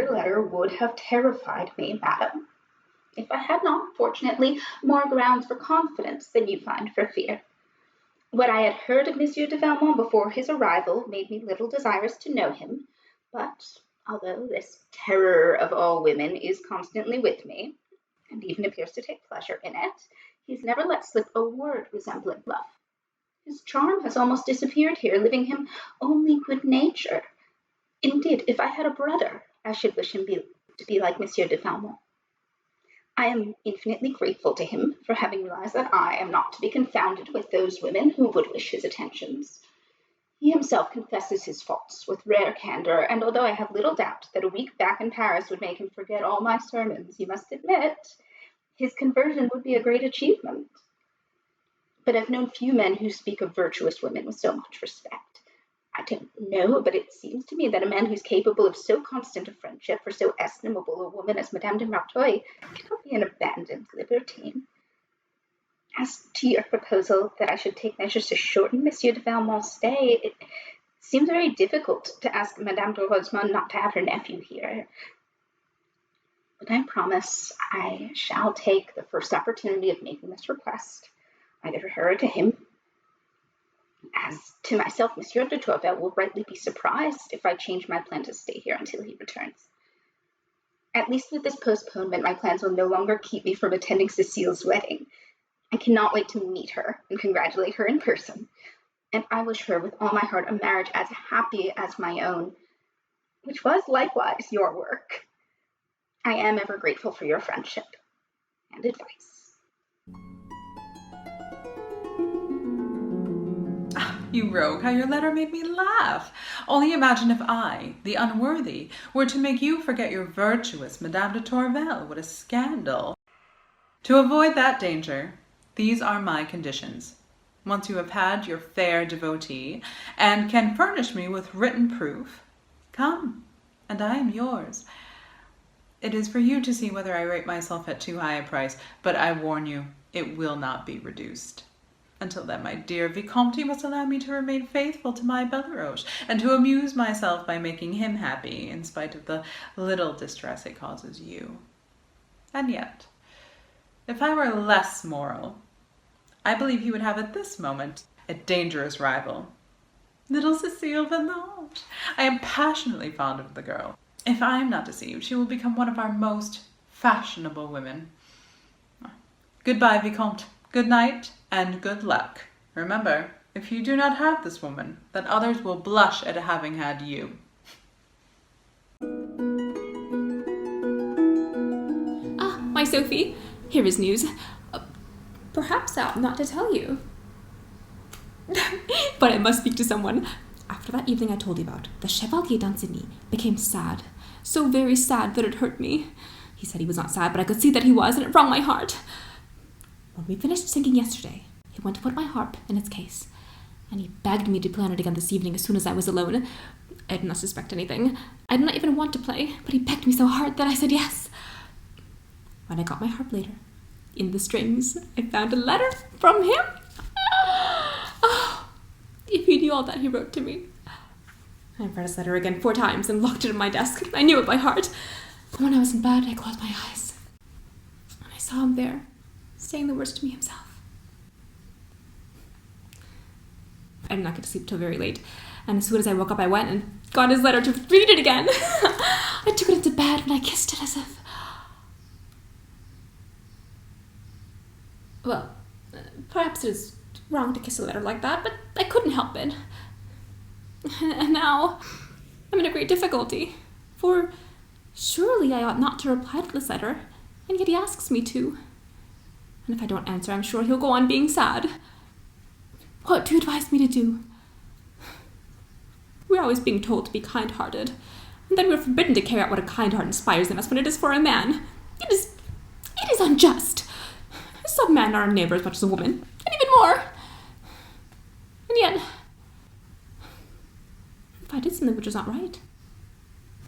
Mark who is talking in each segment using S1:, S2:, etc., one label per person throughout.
S1: your letter would have terrified me, madam, if I had not, fortunately, more grounds for confidence than you find for fear. What I had heard of Monsieur de Valmont before his arrival made me little desirous to know him, but although this terror of all women is constantly with me, and even appears to take pleasure in it, he's never let slip a word resembling love. His charm has almost disappeared here, leaving him only good nature. Indeed, if I had a brother, I should wish him to be like Monsieur de Valmont. I am infinitely grateful to him for having realized that I am not to be confounded with those women who would wish his attentions. He himself confesses his faults with rare candor, and although I have little doubt that a week back in Paris would make him forget all my sermons, you must admit his conversion would be a great achievement. But I've known few men who speak of virtuous women with so much respect. I don't know, but it seems to me that a man who's capable of so constant a friendship for so estimable a woman as Madame de Merteuil cannot be an abandoned libertine. As to your proposal that I should take measures to shorten Monsieur de Valmont's stay, it seems very difficult to ask Madame de Rosewood not to have her nephew here. But I promise I shall take the first opportunity of making this request, either to her or to him. As to myself, Monsieur de Tourvel will rightly be surprised if I change my plan to stay here until he returns. At least with this postponement, my plans will no longer keep me from attending Cécile's wedding. I cannot wait to meet her and congratulate her in person, and I wish her with all my heart a marriage as happy as my own, which was likewise your work. I am ever grateful for your friendship and advice.
S2: You rogue, how your letter made me laugh. Only imagine if I, the unworthy, were to make you forget your virtuous Madame de Tourvel. What a scandal. To avoid that danger, these are my conditions. Once you have had your fair devotee, and can furnish me with written proof, come, and I am yours. It is for you to see whether I rate myself at too high a price, but I warn you, it will not be reduced. Until then, my dear Vicomte must allow me to remain faithful to my Belleroche, and to amuse myself by making him happy, in spite of the little distress it causes you. And yet, if I were less moral, I believe he would have at this moment a dangerous rival. Little Cécile Volanges. I am passionately fond of the girl. If I am not deceived, she will become one of our most fashionable women. Goodbye, Vicomte. Good night, and good luck. Remember, if you do not have this woman, then others will blush at having had you.
S3: Ah, my Sophie, here is news. Perhaps I ought not to tell you. But I must speak to someone. After that evening I told you about, the Chevalier Danceny became sad. So very sad that it hurt me. He said he was not sad, but I could see that he was, and it wrung my heart. When we finished singing yesterday, he went to put my harp in its case, and he begged me to play on it again this evening as soon as I was alone. I did not suspect anything. I did not even want to play, but he begged me so hard that I said yes. When I got my harp later, in the strings, I found a letter from him. Oh, if you knew all that he wrote to me. I read his letter again 4 times and locked it in my desk. I knew it by heart. And when I was in bed, I closed my eyes, and I saw him there, saying the words to me himself. I did not get to sleep till very late, and as soon as I woke up, I went and got his letter to read it again. I took it into bed and I kissed it as if... Well, perhaps it is wrong to kiss a letter like that, but I couldn't help it. And now I'm in a great difficulty, for surely I ought not to reply to this letter, and yet he asks me to. And if I don't answer, I'm sure he'll go on being sad. What do you advise me to do? We're always being told to be kind-hearted, and then we're forbidden to carry out what a kind heart inspires in us when it is for a man. It is unjust. Some men are a neighbor as much as a woman, and even more. And yet, if I did something which was not right,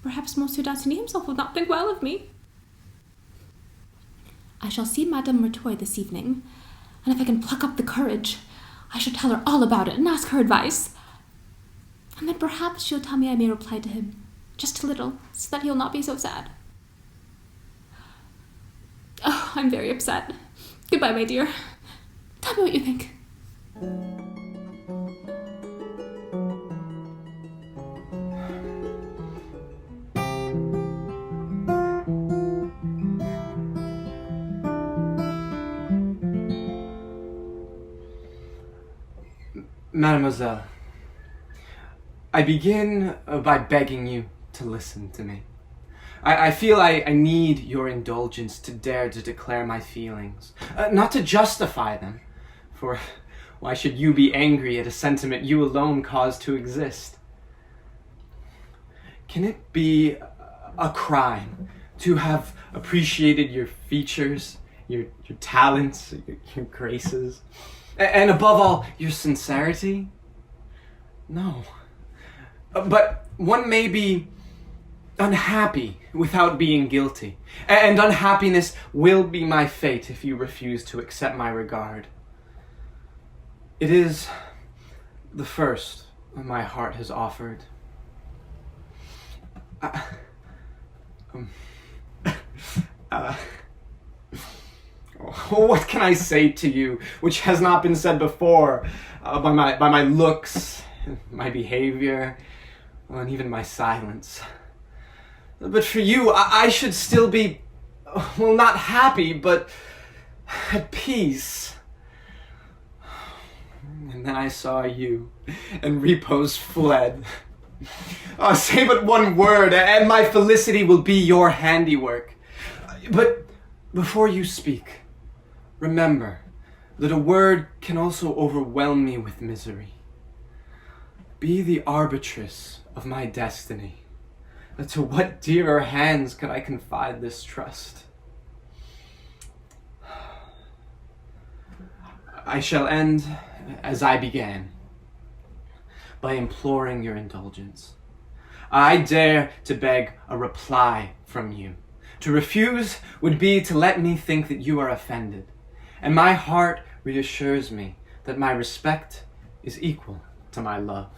S3: perhaps Monsieur Danceny himself would not think well of me. I shall see Madame Merteuil this evening, and if I can pluck up the courage, I shall tell her all about it and ask her advice. And then perhaps she'll tell me I may reply to him Just a little, so that he'll not be so sad. Oh, I'm very upset. Goodbye, my dear. Tell me what you think.
S4: Mademoiselle, I begin by begging you to listen to me. I feel I need your indulgence to dare to declare my feelings, not to justify them, for why should you be angry at a sentiment you alone caused to exist? Can it be a crime to have appreciated your features, your talents, your graces, and above all, your sincerity? No. But one may be unhappy without being guilty, and unhappiness will be my fate if you refuse to accept my regard. It is the first my heart has offered. What can I say to you which has not been said before by my looks, my behavior, and even my silence? But for you, I should still be, well, not happy, but at peace. And then I saw you, and repose fled. Oh, say but one word, and my felicity will be your handiwork. But before you speak, remember that a word can also overwhelm me with misery. Be the arbitress of my destiny. To what dearer hands could I confide this trust? I shall end as I began, by imploring your indulgence. I dare to beg a reply from you. To refuse would be to let me think that you are offended, and my heart reassures me that my respect is equal to my love.